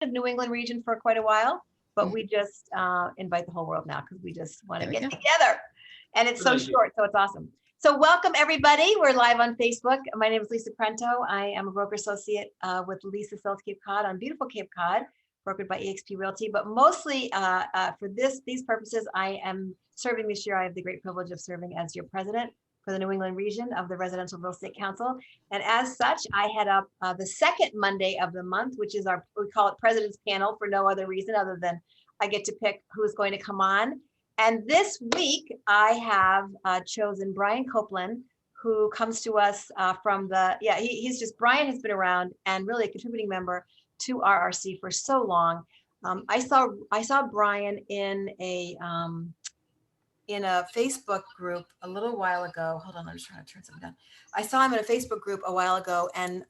of New England region for quite a while, but we just invite the whole world now because we just want to get together. And it's so short, so it's awesome. So welcome everybody. We're live on Facebook. My name is Lisa Prento. I am a broker associate with Lisa Sells Cape Cod on beautiful Cape Cod, brokered by eXp Realty. But mostly for these purposes, I am serving this year. I have the great privilege of serving as your president for the New England region of the Residential Real Estate Council. And as such, I head up the second Monday of the month, which is we call it President's Panel for no other reason other than I get to pick who's going to come on. And this week I have chosen Brian Copeland, who comes to us from Brian has been around and really a contributing member to RRC for so long. I saw Brian in a Facebook group a little while ago. Hold on, I'm just trying to turn something down. I saw him in a Facebook group a while ago, and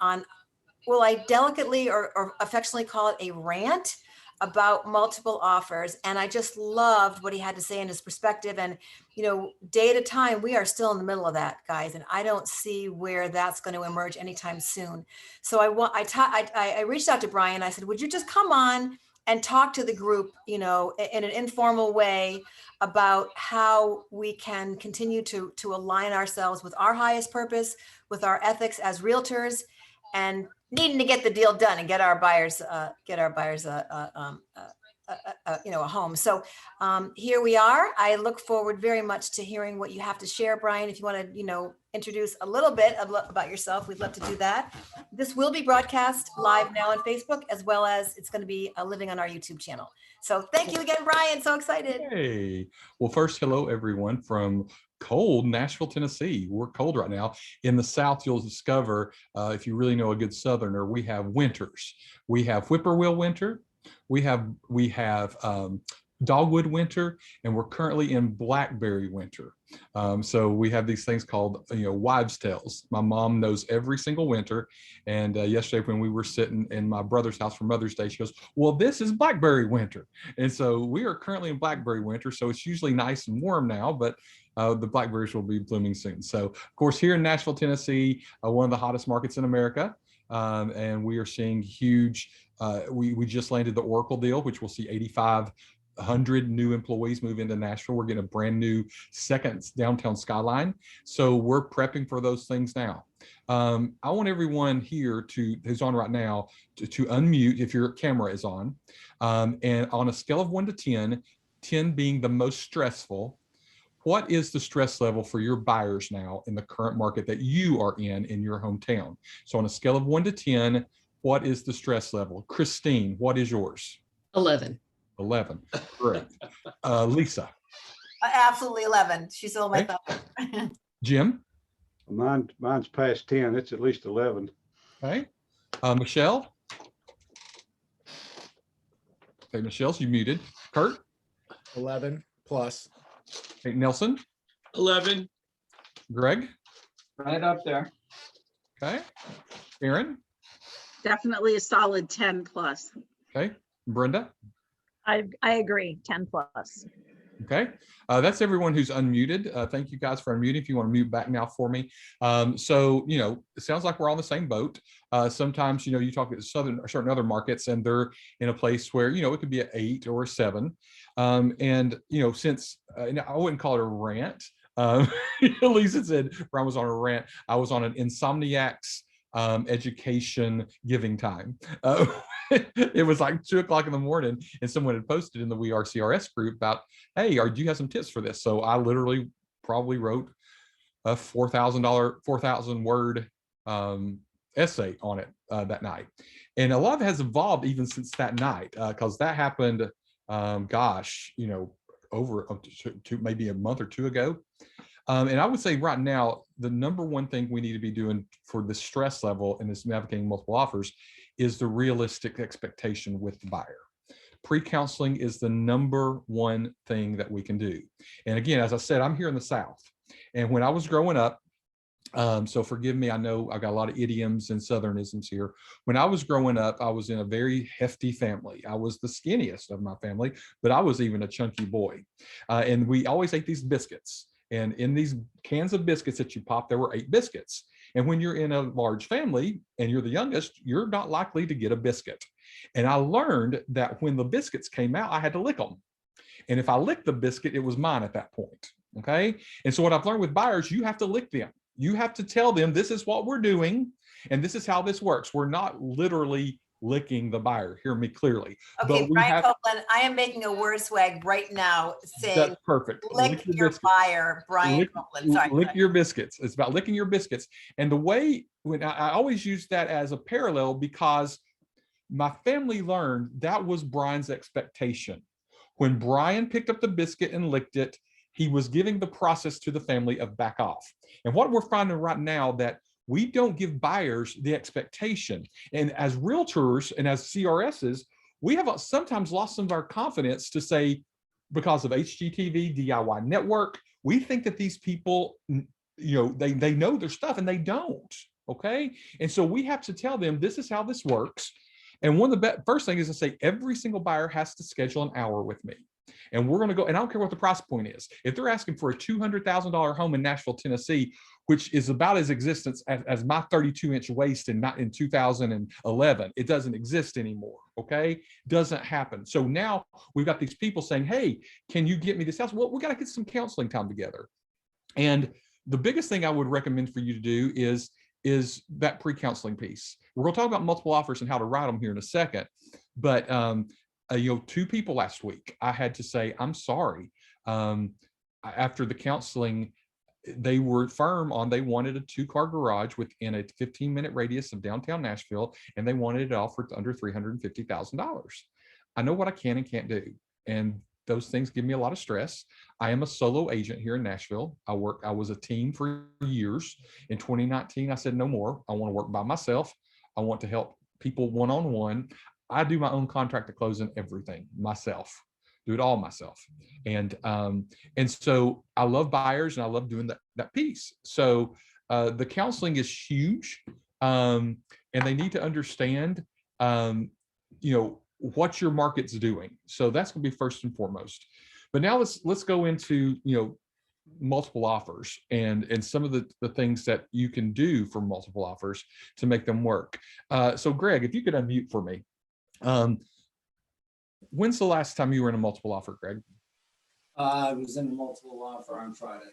will I delicately or affectionately call it a rant about multiple offers. And I just loved what he had to say in his perspective. And, day at a time, we are still in the middle of that, guys. And I don't see where that's going to emerge anytime soon. So I reached out to Brian. I said, would you just come on and talk to the group, in an informal way about how we can continue to align ourselves with our highest purpose, with our ethics as realtors, and needing to get the deal done and get our buyers a home. So here we are. I look forward very much to hearing what you have to share, Brian. If you want to, introduce a little bit about yourself, we'd love to do that. This will be broadcast live now on Facebook, as well as it's going to be living on our YouTube channel. So thank you again, Brian. So excited. Hey, well, first, hello, everyone from cold Nashville, Tennessee. We're cold right now. In the South, you'll discover, if you really know a good Southerner, we have winters. We have whippoorwill winter. We have dogwood winter, and we're currently in blackberry winter. So we have these things called, wives' tales. My mom knows every single winter. And yesterday when we were sitting in my brother's house for Mother's Day, she goes, well, this is blackberry winter. And so we are currently in blackberry winter. So it's usually nice and warm now, but the blackberries will be blooming soon. So of course, here in Nashville, Tennessee, one of the hottest markets in America. And we are seeing huge, we just landed the Oracle deal, which will see 8,500 new employees move into Nashville. We're getting a brand new second downtown skyline. So we're prepping for those things now. I want everyone here who's on right now to unmute if your camera is on. And on a scale of 1 to 10, 10 being the most stressful, what is the stress level for your buyers now in the current market that you are in your hometown? So on a scale of 1 to 10, what is the stress level? Christine, what is yours? 11. 11. Great. Lisa. Absolutely 11. She's still my thumb. Jim. Mine's past 10. It's at least 11. Okay. Michelle. Okay, Michelle's you muted. Kurt. 11 plus. Okay, Nelson. 11. Greg. Right up there. Okay. Aaron. Definitely a solid 10 plus. Okay. Brenda. I agree, 10 plus. Okay, that's everyone who's unmuted. Thank you guys for unmuting. If you want to mute back now for me. So, it sounds like we're on the same boat. Sometimes, you talk at certain other markets and they're in a place where, it could be an 8 or a 7. Since I wouldn't call it a rant. Lisa said Brian was on a rant. I was on an insomniac's education giving time. It was like 2 o'clock in the morning and someone had posted in the We Are CRS group about, hey, do you have some tips for this? So I literally probably wrote a 4,000 word essay on it that night. And a lot of it has evolved even since that night, because that happened, over maybe a month or 2 ago. And I would say right now, the number one thing we need to be doing for the stress level in this navigating multiple offers is the realistic expectation with the buyer. Pre-counseling is the number one thing that we can do. And again, as I said, I'm here in the South. And when I was growing up, so forgive me, I know I've got a lot of idioms and Southernisms here. When I was growing up, I was in a very hefty family. I was the skinniest of my family, but I was even a chunky boy. And we always ate these biscuits. And in these cans of biscuits that you pop, there were 8 biscuits. And when you're in a large family and you're the youngest, you're not likely to get a biscuit. And I learned that when the biscuits came out, I had to lick them. And if I licked the biscuit, it was mine at that point. Okay. And so what I've learned with buyers, you have to lick them. You have to tell them this is what we're doing and this is how this works. We're not literally licking the buyer. Hear me clearly. Okay, But we Brian have, Copeland, I am making a word swag right now saying, that's perfect. lick your your biscuits. buyer, Brian Lick- Copeland. Sorry. lick your biscuits. It's about licking your biscuits. And the way when I always use that as a parallel because my family learned that was Brian's expectation. When Brian picked up the biscuit and licked it, he was giving the process to the family of back off. And what we're finding right now that we don't give buyers the expectation. And as realtors and as CRSs, we have sometimes lost some of our confidence to say, because of HGTV, DIY network, we think that these people, they know their stuff and they don't. Okay. And so we have to tell them, this is how this works. And one of the first thing is to say, every single buyer has to schedule an hour with me. And we're going to go, and I don't care what the price point is. If they're asking for a $200,000 home in Nashville, Tennessee, which is about as existence as my 32-inch waist in 2011, it doesn't exist anymore. Okay, doesn't happen. So now we've got these people saying, "Hey, can you get me this house?" Well, we got to get some counseling time together. And the biggest thing I would recommend for you to do is that pre-counseling piece. We're going to talk about multiple offers and how to write them here in a second, but 2 people last week, I had to say, I'm sorry. After the counseling, they were firm on they wanted a 2-car garage within a 15-minute radius of downtown Nashville, and they wanted it all for under $350,000. I know what I can and can't do, and those things give me a lot of stress. I am a solo agent here in Nashville. I was a team for years. In 2019, I said no more. I want to work by myself. I want to help people one-on-one. I do my own contract to close and everything myself, do it all myself. And so I love buyers and I love doing that piece. So the counseling is huge, and they need to understand, what your market's doing. So that's going to be first and foremost. But now let's go into, multiple offers and some of the things that you can do for multiple offers to make them work. So Greg, if you could unmute for me. When's the last time you were in a multiple offer, Greg? I was in a multiple offer on Friday.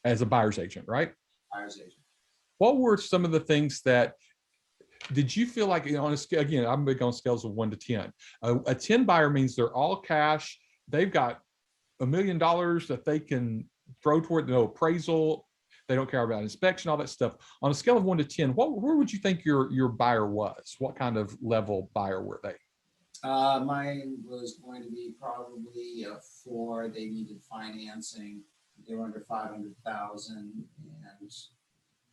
As a buyer's agent, right? Buyer's agent. What were some of the things that, did you feel like, on a scale, again, I'm big on scales of 1 to 10. A 10 buyer means they're all cash. They've got $1 million that they can throw toward no appraisal. They don't care about inspection, all that stuff. On a scale of 1 to 10, where would you think your buyer was? What kind of level buyer were they? Mine was going to be probably a 4. They needed financing. They were under 500,000, and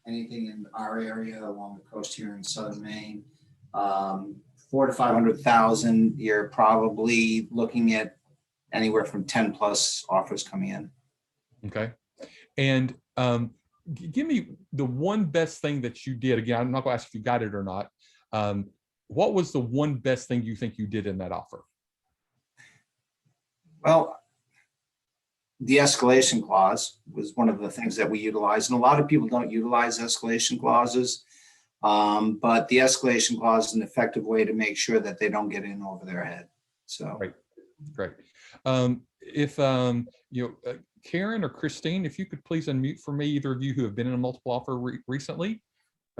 anything in our area along the coast here in southern Maine, 400,000 to 500,000. You're probably looking at anywhere from 10 plus offers coming in. Okay, and give me the one best thing that you did. Again, I'm not going to ask if you got it or not. What was the one best thing you think you did in that offer? Well, the escalation clause was one of the things that we utilized, and a lot of people don't utilize escalation clauses, but the escalation clause is an effective way to make sure that they don't get in over their head. So great. If Karen or Christine, if you could please unmute for me, either of you who have been in a multiple offer recently.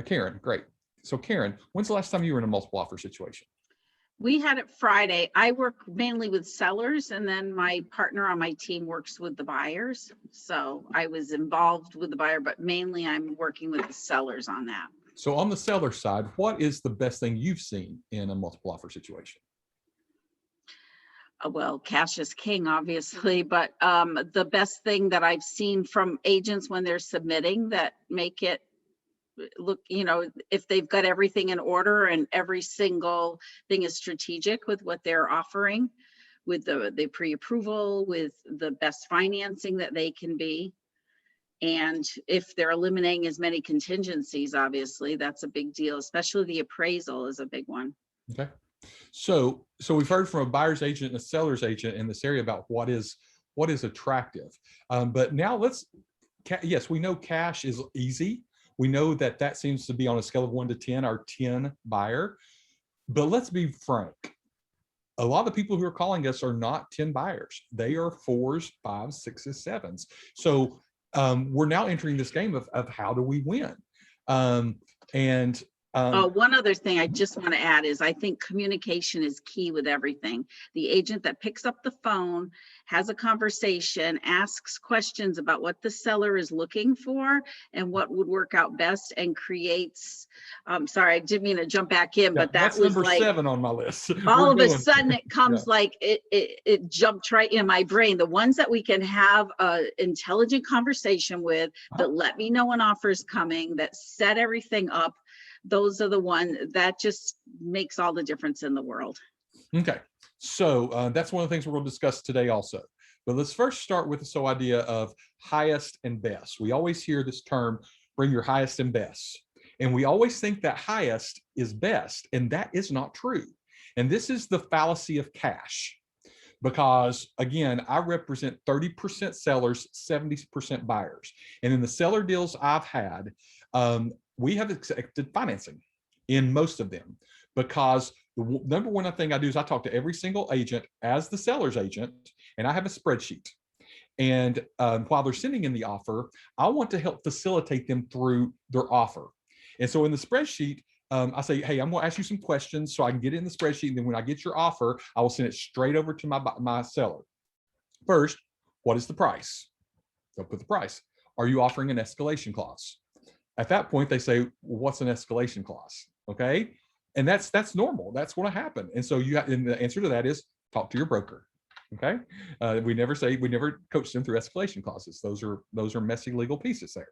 Karen, great. So Karen, when's the last time you were in a multiple offer situation? We had it Friday. I work mainly with sellers, and then my partner on my team works with the buyers. So I was involved with the buyer, but mainly I'm working with the sellers on that. So on the seller side, what is the best thing you've seen in a multiple offer situation? Well, cash is king, obviously, but the best thing that I've seen from agents when they're submitting that make it look, if they've got everything in order and every single thing is strategic with what they're offering, with the pre-approval, with the best financing that they can be. And if they're eliminating as many contingencies, obviously, that's a big deal, especially the appraisal is a big one. Okay. So we've heard from a buyer's agent and a seller's agent in this area about what is attractive. But now yes, we know cash is easy. We know that seems to be on a scale of 1 to 10, our 10 buyer. But let's be frank. a lot of the people who are calling us are not 10 buyers. They are 4s, 5s, 6s, 7s. So we're now entering this game of how do we win? One other thing I just want to add is I think communication is key with everything. The agent that picks up the phone, has a conversation, asks questions about what the seller is looking for and what would work out best, and creates, sorry, I didn't mean to jump back in, but that that's was number like 7 on my list. all of a sudden it comes like it jumped right in my brain. The ones that we can have a intelligent conversation with, that let me know an offer is coming, that set everything up, those are the ones that just makes all the difference in the world. Okay, so that's one of the things we're going to discuss today also. But let's first start with this whole idea of highest and best. We always hear this term, bring your highest and best. And we always think that highest is best, and that is not true. And this is the fallacy of cash. Because again, I represent 30% sellers, 70% buyers. And in the seller deals I've had, we have accepted financing in most of them, because the number one thing I do is I talk to every single agent as the seller's agent, and I have a spreadsheet. And while they're sending in the offer, I want to help facilitate them through their offer. And so in the spreadsheet, I say, hey, I'm going to ask you some questions so I can get it in the spreadsheet. And then when I get your offer, I will send it straight over to my seller. First, what is the price? They'll put the price. Are you offering an escalation clause? At that point, they say, well, what's an escalation clause? Okay. And that's normal. That's going to happen. And so and the answer to that is talk to your broker. Okay. We never coach them through escalation clauses. Those are messy legal pieces there.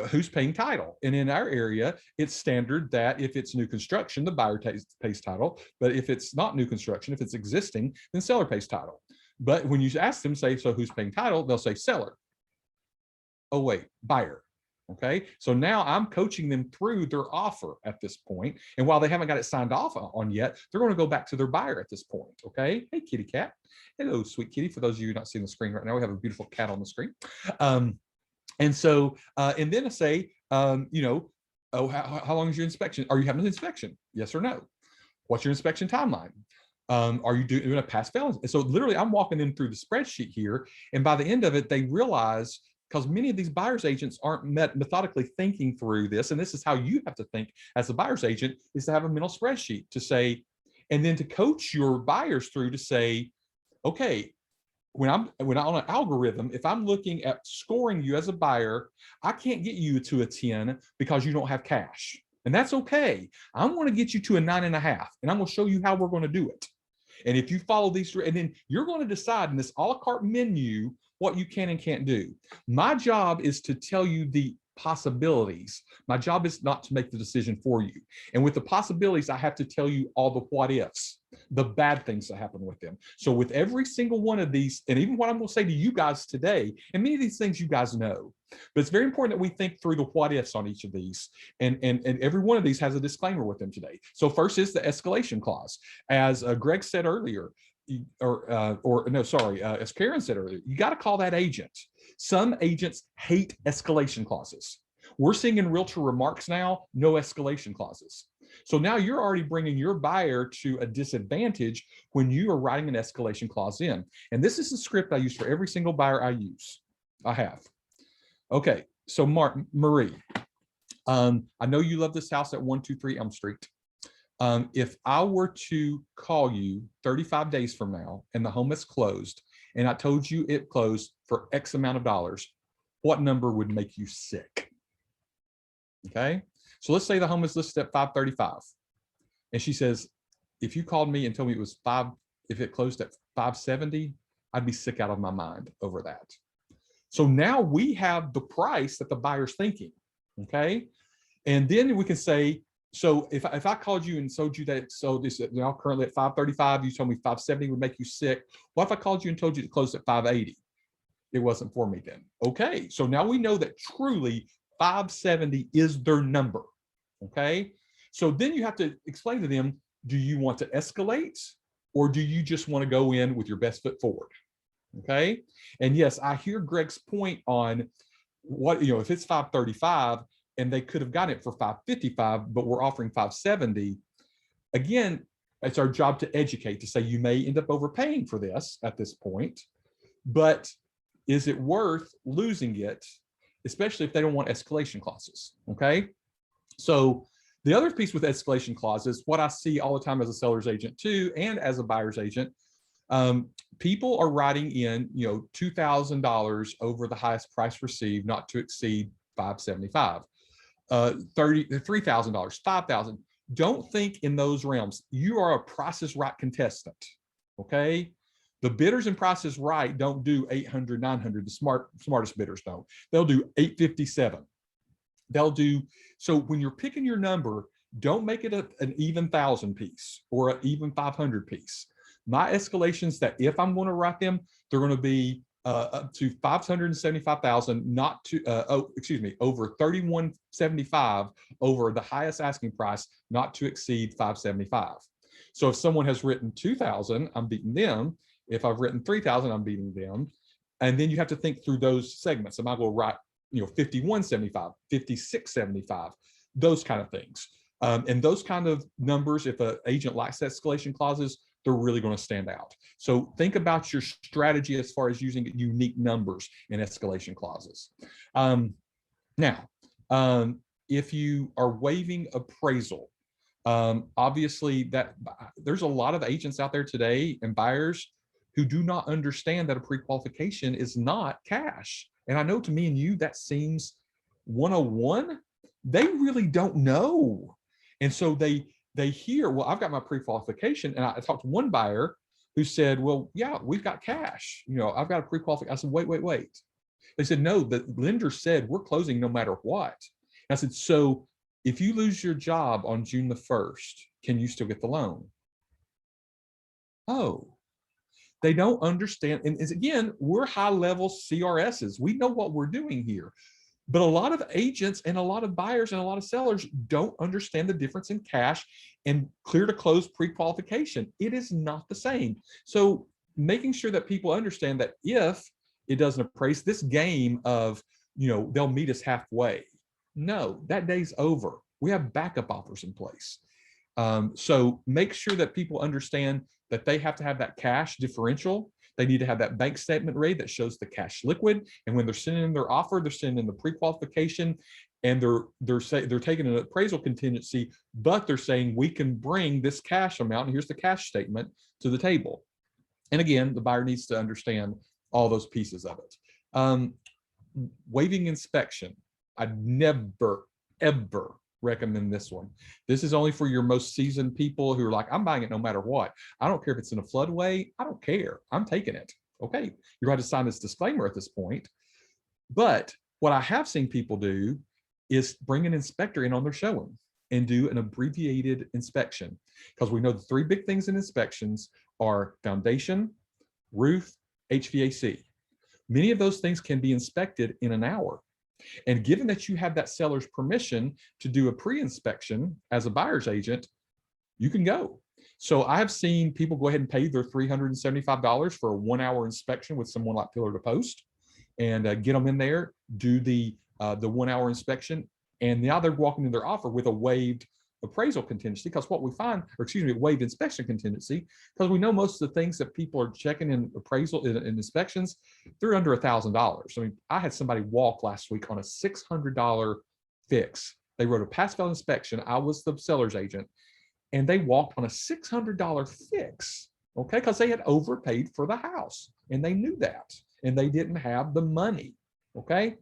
Who's paying title? And in our area, it's standard that if it's new construction, the buyer pays title. But if it's not new construction, if it's existing, then seller pays title. But when you ask them, say, so who's paying title? They'll say seller. Oh, wait, buyer. Okay, so now I'm coaching them through their offer at this point. And while they haven't got it signed off on yet, they're going to go back to their buyer at this point. Okay, hey, kitty cat. Hello, sweet kitty. For those of you not seeing the screen right now, we have a beautiful cat on the screen. And so, and then I say, how long is your inspection? Are you having an inspection? Yes or no? What's your inspection timeline? Are you doing a pass fail? And so literally I'm walking them through the spreadsheet here. And by the end of it, they realize, because many of these buyer's agents aren't methodically thinking through this, and this is how you have to think as a buyer's agent, is to have a mental spreadsheet to say, and then to coach your buyers through to say, okay, when I'm on an algorithm, if I'm looking at scoring you as a buyer, I can't get you to a 10 because you don't have cash. And that's okay. I want to get you to a 9.5, and I'm going to show you how we're going to do it. And if you follow these, and then you're going to decide in this a la carte menu what you can and can't do. My job is to tell you the possibilities. My job is not to make the decision for you. And with the possibilities, I have to tell you all the what ifs, the bad things that happen with them. So with every single one of these, and even what I'm going to say to you guys today, and many of these things you guys know, but it's very important that we think through the what ifs on each of these. And every one of these has a disclaimer with them today. So first is the escalation clause. As Greg said earlier, as Karen said earlier, you got to call that agent. Some agents hate escalation clauses. We're seeing in realtor remarks now, no escalation clauses. So now you're already bringing your buyer to a disadvantage when you are writing an escalation clause in. And this is the script I use for every single buyer I have. Okay, so Marie, I know you love this house at 123 Elm Street. If I were to call you 35 days from now and the home is closed, and I told you it closed for X amount of dollars, what number would make you sick? Okay, so let's say the home is listed at 535, and she says, if you called me and told me it was if it closed at 570, I'd be sick out of my mind over that. So now we have the price that the buyer's thinking. Okay, and then we can say, so if I called you and told you that this now currently at 535, you told me 570 would make you sick. What if I called you and told you to close at 580? It wasn't for me then. Okay, so now we know that truly 570 is their number. Okay, so then you have to explain to them, do you want to escalate, or do you just want to go in with your best foot forward? Okay, and yes, I hear Greg's point on what, if it's 535 and they could have gotten it for 555, but we're offering 570. Again, It's our job to educate, to say you may end up overpaying for this at this point, but is it worth losing it, especially if they don't want escalation clauses, okay? So the other piece with escalation clauses, what I see all the time as a seller's agent too, and as a buyer's agent, people are writing in, $2,000 over the highest price received, not to exceed $575, $3,000, $5,000. Don't think in those realms. You are a Price is Right contestant, okay? The bidders in Price is Right don't do 800, 900. The smartest bidders don't. They'll do 857. They'll do, so when you're picking your number, don't make it an even 1,000 piece or an even 500 piece. My escalations, that if I'm going to write them, they're going to be up to 575,000, not to over 3175 over the highest asking price, not to exceed 575. So if someone has written 2,000, I'm beating them. If I've written 3,000, I'm beating them. And then you have to think through those segments. Am I going to write 5175, 5675, those kind of things. And those kind of numbers, if an agent likes escalation clauses, they're really going to stand out. So think about your strategy as far as using unique numbers in escalation clauses. Now, if you are waiving appraisal, obviously that there's a lot of agents out there today and buyers who do not understand that a pre-qualification is not cash. And I know to me and you, that seems 101. They really don't know. And so they hear, well, I've got my pre-qualification. And I talked to one buyer who said, well, yeah, we've got cash. I've got a pre-qualification. I said, wait. They said, no, the lender said we're closing no matter what. And I said, so if you lose your job on June the 1st, can you still get the loan? Oh. They don't understand. And again, we're high-level CRSs. We know what we're doing here. But a lot of agents and a lot of buyers and a lot of sellers don't understand the difference in cash and clear to close pre-qualification. It is not the same. So making sure that people understand that if it doesn't appraise, this game of, they'll meet us halfway. No, that day's over. We have backup offers in place. So make sure that people understand that they have to have that cash differential. They need to have that bank statement ready that shows the cash liquid. And when they're sending in their offer, they're sending in the pre-qualification, and they're taking an appraisal contingency, but they're saying we can bring this cash amount, and here's the cash statement, to the table. And again, the buyer needs to understand all those pieces of it. Waiving inspection. I'd never, ever recommend this one. This is only for your most seasoned people who are like, I'm buying it no matter what. I don't care if it's in a floodway. I don't care. I'm taking it. Okay. You're going to sign this disclaimer at this point. But what I have seen people do is bring an inspector in on their showing and do an abbreviated inspection, because we know the three big things in inspections are foundation, roof, HVAC. Many of those things can be inspected in an hour. And given that you have that seller's permission to do a pre-inspection as a buyer's agent, you can go. So I have seen people go ahead and pay their $375 for a 1-hour inspection with someone like Pillar to Post, and get them in there, do the 1-hour inspection, and now they're walking in their offer with a waived appraisal contingency, because what we find, waived inspection contingency, because we know most of the things that people are checking in appraisal in inspections, they're under $1,000. I mean, I had somebody walk last week on a $600 fix. They wrote a pass-fail inspection. I was the seller's agent, and they walked on a $600 fix, okay, because they had overpaid for the house, and they knew that, and they didn't have the money, okay?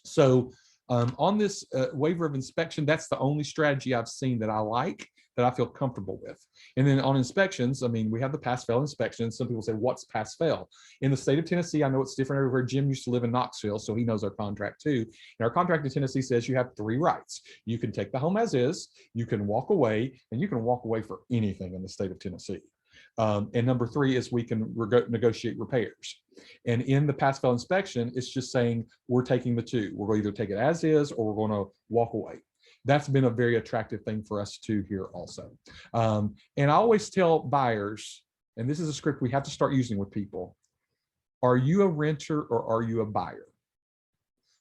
So on this waiver of inspection, that's the only strategy I've seen that I like, that I feel comfortable with. And then on inspections, I mean, we have the pass-fail inspection. Some people say, what's pass-fail? In the state of Tennessee, I know it's different everywhere. Jim used to live in Knoxville, so he knows our contract too. And our contract in Tennessee says you have 3 rights. You can take the home as is, you can walk away, and you can walk away for anything in the state of Tennessee. And number 3 is we can negotiate repairs. And in the pass-fail inspection, it's just saying we're taking the 2. We're going to either take it as is, or we're going to walk away. That's been a very attractive thing for us to hear also. And I always tell buyers, and this is a script we have to start using with people, are you a renter or are you a buyer?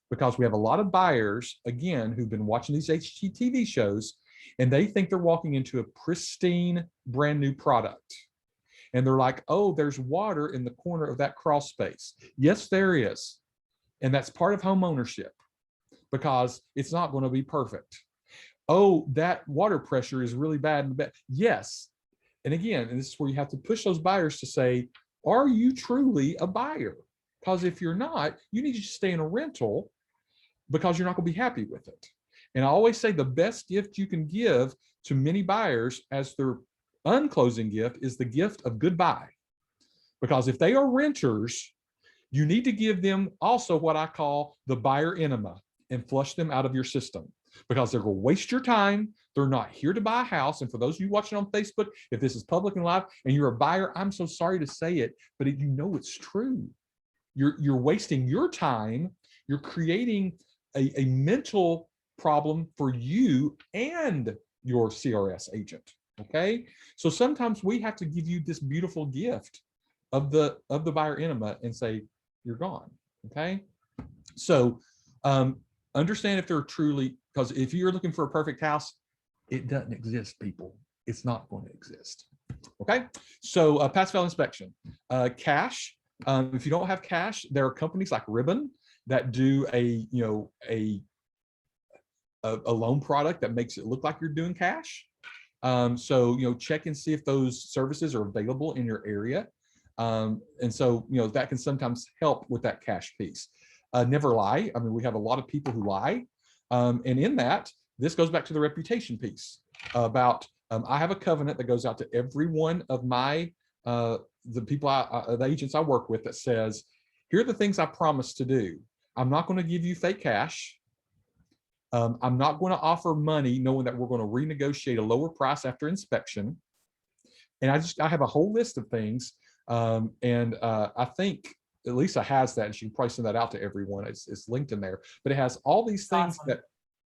Because we have a lot of buyers, again, who've been watching these HGTV shows, and they think they're walking into a pristine, brand new product. And they're like, oh, there's water in the corner of that crawl space. Yes, there is. And that's part of home ownership, because it's not going to be perfect. Oh, that water pressure is really bad in the bed. Yes. And again, and this is where you have to push those buyers to say, are you truly a buyer? Because if you're not, you need to stay in a rental, because you're not going to be happy with it. And I always say the best gift you can give to many buyers as their unclosing gift is the gift of goodbye. Because if they are renters, you need to give them also what I call the buyer enema and flush them out of your system, because they're going to waste your time. They're not here to buy a house. And for those of you watching on Facebook, if this is public and live and you're a buyer, I'm so sorry to say it, but you know it's true. You're wasting your time. You're creating a mental problem for you and your CRS agent. Okay. So sometimes we have to give you this beautiful gift of the buyer enema and say, you're gone. Okay. So understand if they're truly, because if you're looking for a perfect house, it doesn't exist, people. It's not going to exist. Okay. So pass fail inspection, cash. If you don't have cash, there are companies like Ribbon that do a loan product that makes it look like you're doing cash. So, check and see if those services are available in your area. And so, that can sometimes help with that cash piece. Never lie. I mean, we have a lot of people who lie. And in that, this goes back to the reputation piece about, I have a covenant that goes out to every one of my, the people, the agents I work with, that says, here are the things I promise to do. I'm not going to give you fake cash. I'm not going to offer money knowing that we're going to renegotiate a lower price after inspection. And I have a whole list of things. I think Lisa has that, and she can probably send that out to everyone. It's linked in there, but it has all these things that,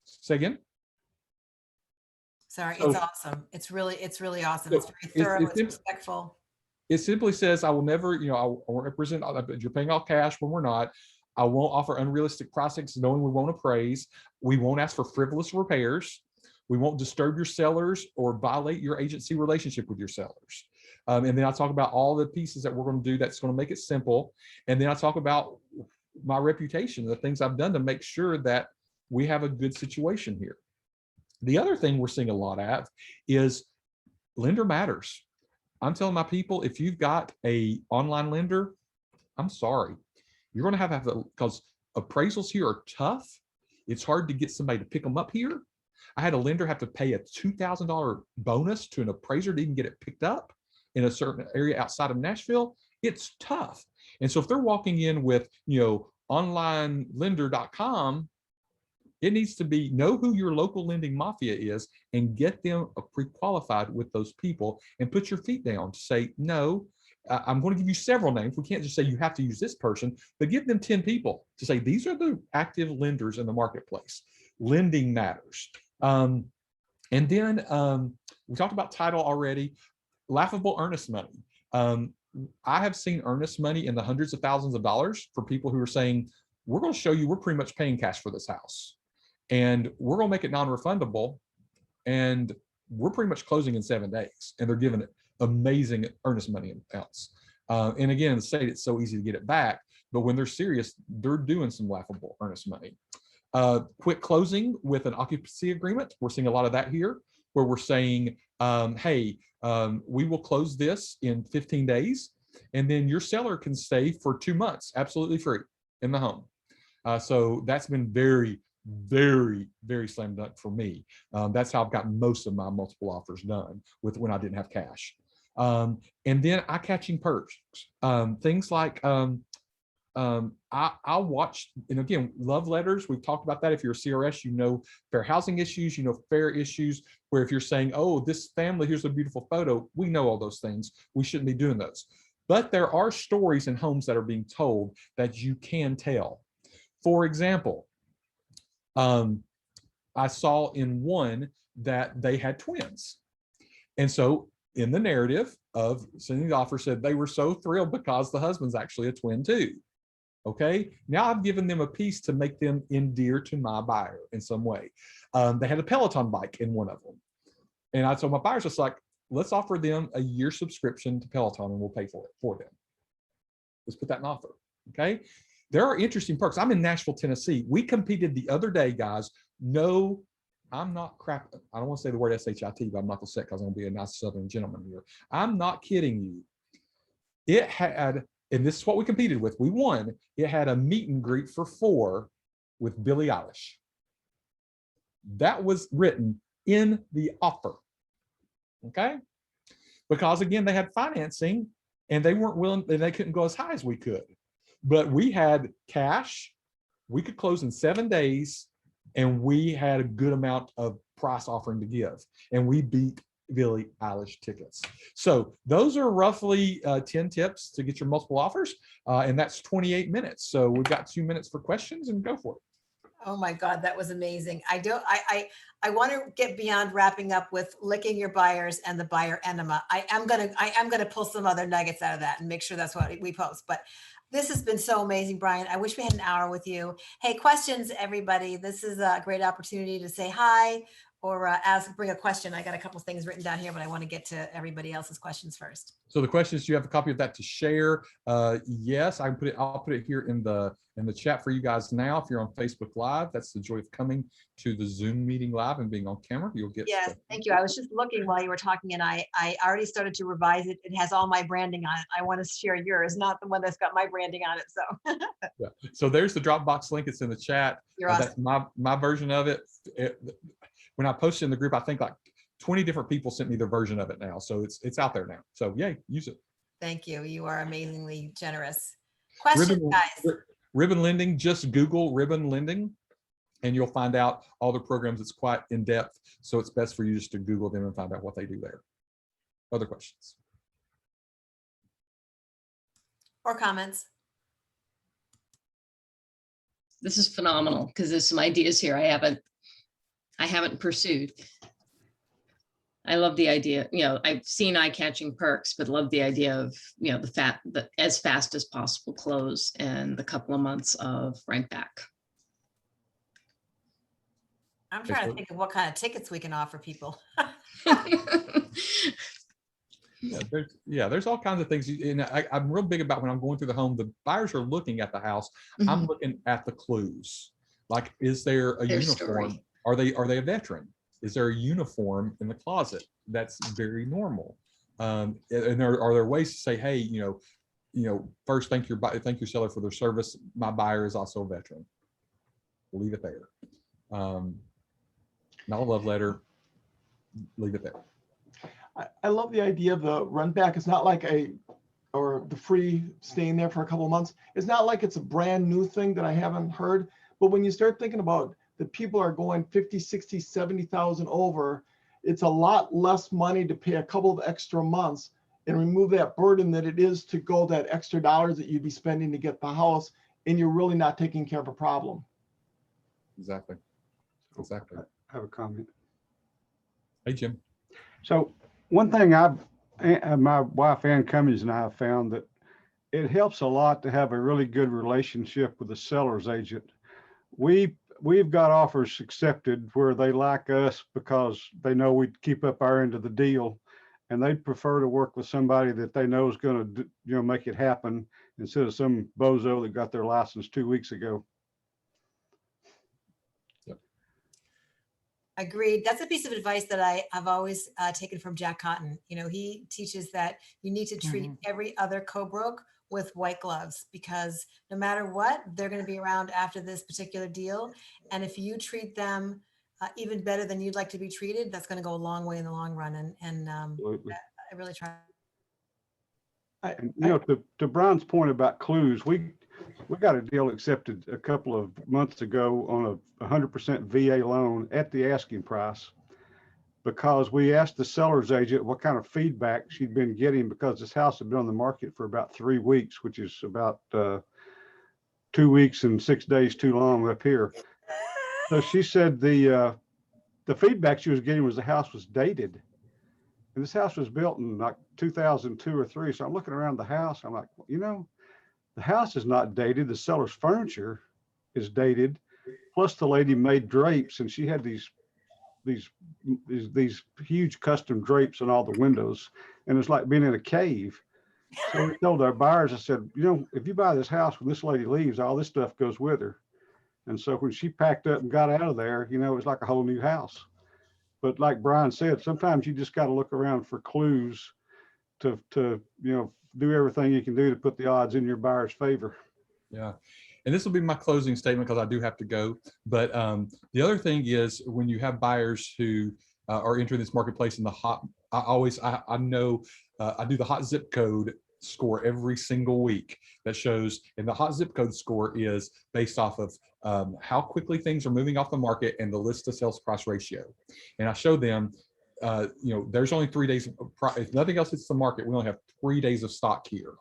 say again? Sorry, So- it's awesome. It's really awesome. So It's very thorough, it's it's respectful. It simply says, I will never, I won't represent, you're paying all cash when we're not. I won't offer unrealistic prices knowing we won't appraise. We won't ask for frivolous repairs. We won't disturb your sellers or violate your agency relationship with your sellers. And then I talk about all the pieces that we're going to do that's going to make it simple. And then I talk about my reputation, the things I've done to make sure that we have a good situation here. The other thing we're seeing a lot of is lender matters. I'm telling my people, if you've got a online lender, I'm sorry, you're going to have because appraisals here are tough. It's hard to get somebody to pick them up here. I had a lender have to pay a $2,000 bonus to an appraiser to even get it picked up in a certain area outside of Nashville. It's tough. And so if they're walking in with, onlinelender.com, it needs to be, know who your local lending mafia is and get them pre-qualified with those people and put your feet down to say, no, I'm going to give you several names. We can't just say you have to use this person, but give them 10 people to say, these are the active lenders in the marketplace. Lending matters. And then we talked about title already, laughable earnest money. I have seen earnest money in the hundreds of thousands of dollars for people who are saying, we're going to show you we're pretty much paying cash for this house. And we're going to make it non-refundable. And we're pretty much closing in 7 days. And they're giving it amazing earnest money amounts. And again, in the state, it's so easy to get it back. But when they're serious, they're doing some laughable earnest money. Quick closing with an occupancy agreement. We're seeing a lot of that here, where we're saying, hey, we will close this in 15 days. And then your seller can stay for 2 months, absolutely free in the home. So that's been very, very, very slam dunk for me. That's how I've gotten most of my multiple offers done with when I didn't have cash. And then eye-catching perks, things like I watch, and again, love letters. We've talked about that. If you're a CRS, fair housing issues, fair issues, where if you're saying, oh, this family, here's a beautiful photo, we know all those things. We shouldn't be doing those. But there are stories in homes that are being told that you can tell. For example, I saw in one that they had twins. And so in the narrative of sending the offer said they were so thrilled because the husband's actually a twin too. Okay, now I've given them a piece to make them endear to my buyer in some way. They had a Peloton bike in one of them. And I told my buyers, just like, let's offer them a year subscription to Peloton and we'll pay for it for them. Let's put that in offer. Okay. There are interesting perks. I'm in Nashville, Tennessee. We competed the other day, guys. No, I'm not crap. I don't want to say the word SHIT, but I'm not going to say it because I'm going to be a nice Southern gentleman here. I'm not kidding you. It had, and this is what we competed with. We won. It had a meet and greet for 4 with Billie Eilish. That was written in the offer. Okay. Because again, they had financing and they weren't willing, and they couldn't go as high as we could. But we had cash. We could close in 7 days and we had a good amount of price offering to give. And we beat Billie Eilish tickets. So those are roughly 10 tips to get your multiple offers. And that's 28 minutes. So we've got 2 minutes for questions and go for it. Oh my God, that was amazing. I want to get beyond wrapping up with licking your buyers and the buyer enema. I am gonna pull some other nuggets out of that and make sure that's what we post. But this has been so amazing, Brian. I wish we had an hour with you. Hey, questions, everybody. This is a great opportunity to say hi or bring a question. I got a couple of things written down here, but I want to get to everybody else's questions first. So the question is, do you have a copy of that to share? Yes, I can put it. I'll put it here in the chat for you guys now. If you're on Facebook Live, that's the joy of coming to the Zoom meeting live and being on camera. You'll get. Yes, thank you. I was just looking while you were talking, and I already started to revise it. It has all my branding on it. I want to share yours, not the one that's got my branding on it. So. Yeah. So there's the Dropbox link. It's in the chat. You're awesome. That's my version of it. When I posted in the group, I think like 20 different people sent me their version of it now. So it's out there now. So yay, use it. Thank you. You are amazingly generous. Questions, guys. Ribbon lending, just Google ribbon lending and you'll find out all the programs. It's quite in depth. So it's best for you just to Google them and find out what they do there. Other questions? Or comments? This is phenomenal because there's some ideas here I haven't pursued. I love the idea, I've seen eye-catching perks, but love the idea of, the as fast as possible close and the couple of months of rent back. I'm trying to think of what kind of tickets we can offer people. There's all kinds of things. And I'm real big about when I'm going through the home, the buyers are looking at the house. Mm-hmm. I'm looking at the clues. Like, is there a uniform? Story. Are they a veteran? Is there a uniform in the closet? That's very normal. And are there ways to say, hey, first thank your seller for their service. My buyer is also a veteran. We'll leave it there. Not a love letter. Leave it there. I love the idea of the run back. It's not like the free staying there for a couple of months. It's not like it's a brand new thing that I haven't heard. But when you start thinking about that people are going 50, 60, 70,000 over, it's a lot less money to pay a couple of extra months and remove that burden that it is to go that extra dollars that you'd be spending to get the house, and you're really not taking care of a problem. Exactly. I have a comment. Hey, Jim. So one thing my wife Ann Cummings and I have found that it helps a lot to have a really good relationship with the seller's agent. We've got offers accepted where they like us because they know we keep up our end of the deal, and they'd prefer to work with somebody that they know is going to make it happen instead of some bozo that got their license 2 weeks ago. Yep. Agreed. That's a piece of advice that I've always taken from Jack Cotton. He teaches that you need to treat every other co-broke with white gloves, because no matter what, they're going to be around after this particular deal. And if you treat them even better than you'd like to be treated, that's going to go a long way in the long run. And I really try. To Brian's point about clues, we got a deal accepted a couple of months ago on a 100% VA loan at the asking price, because we asked the seller's agent what kind of feedback she'd been getting, because this house had been on the market for about 3 weeks, which is about 2 weeks and 6 days too long up here. So she said the feedback she was getting was the house was dated. And this house was built in like 2002 or 3. So I'm looking around the house. I'm like, The house is not dated. The seller's furniture is dated. Plus the lady made drapes, and she had these huge custom drapes on all the windows, and it's like being in a cave. So we told our buyers, I said, you know, if you buy this house, when this lady leaves, all this stuff goes with her. And so when she packed up and got out of there, you know, it was like a whole new house. But like Brian said, sometimes you just got to look around for clues to you know, do everything you can do to put the odds in your buyer's favor. Yeah. And this will be my closing statement because I do have to go. But the other thing is when you have buyers who are entering this marketplace in the hot, I know I do the hot zip code score every single week that shows, and the hot zip code score is based off of how quickly things are moving off the market and the list to sales price ratio. And I show them, you know, there's only 3 days. If nothing else hits the market, we only have 3 days of stock here.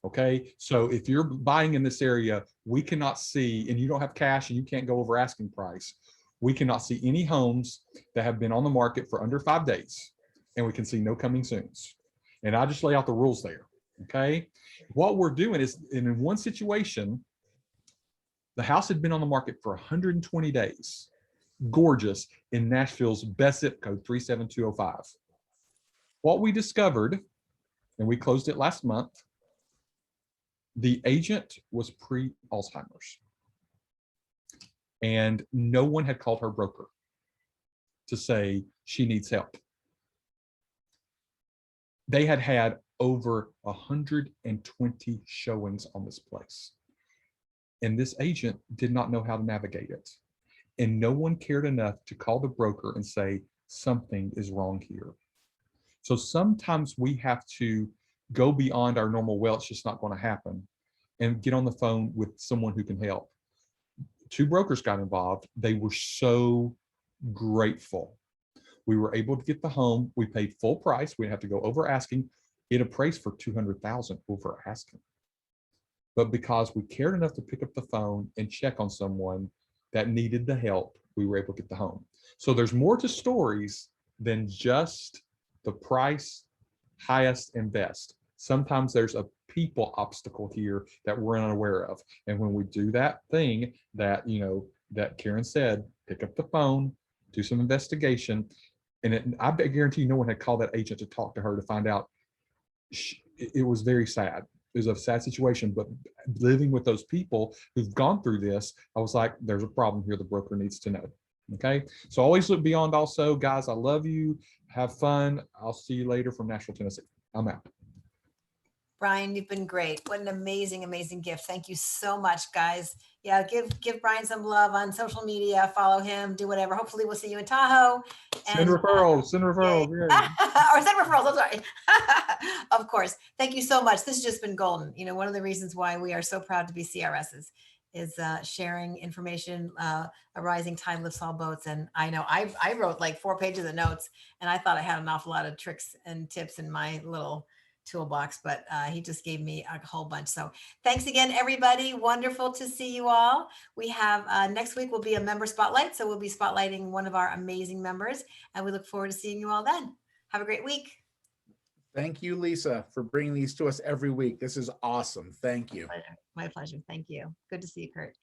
Okay, so if you're buying in this area, we cannot see, and you don't have cash and you can't go over asking price, we cannot see any homes that have been on the market for under 5 days, and we can see no coming soons. And I just lay out the rules there. Okay, what we're doing is, in one situation, the house had been on the market for 120 days, gorgeous, in Nashville's best zip code, 37205. What we discovered, and we closed it last month, the agent was pre-Alzheimer's, and no one had called her broker to say she needs help. They had had over 120 showings on this place, and this agent did not know how to navigate it. And no one cared enough to call the broker and say, something is wrong here. So sometimes we have to go beyond our normal, well, it's just not going to happen, and get on the phone with someone who can help. 2 brokers got involved. They were so grateful. We were able to get the home. We paid full price. We didn't have to go over asking. It appraised for $200,000 over asking. But because we cared enough to pick up the phone and check on someone that needed the help, we were able to get the home. So there's more to stories than just the price, highest and best. Sometimes there's a people obstacle here that we're unaware of. And when we do that thing that, you know, that Karen said, pick up the phone, do some investigation. And I guarantee you no one had called that agent to talk to her to find out. It was very sad. It was a sad situation, but living with those people who've gone through this, I was like, there's a problem here the broker needs to know. Okay, so always look beyond. Also, guys, I love you. Have fun. I'll see you later from Nashville, Tennessee. I'm out. Brian, you've been great. What an amazing, amazing gift. Thank you so much, guys. Yeah, give Brian some love on social media. Follow him, do whatever. Hopefully we'll see you in Tahoe. Send referrals, send referrals. Yeah. Or send referrals, I'm sorry. Of course. Thank you so much. This has just been golden. You know, one of the reasons why we are so proud to be CRSs is sharing information. A rising tide lifts all boats. And I know I wrote like 4 pages of notes, and I thought I had an awful lot of tricks and tips in my little toolbox, but he just gave me a whole bunch. So thanks again, everybody. Wonderful to see you all. We have next week will be a member spotlight. So we'll be spotlighting one of our amazing members, and we look forward to seeing you all then. Have a great week. Thank you, Lisa, for bringing these to us every week. This is awesome. Thank you. My pleasure. Thank you. Good to see you, Kurt.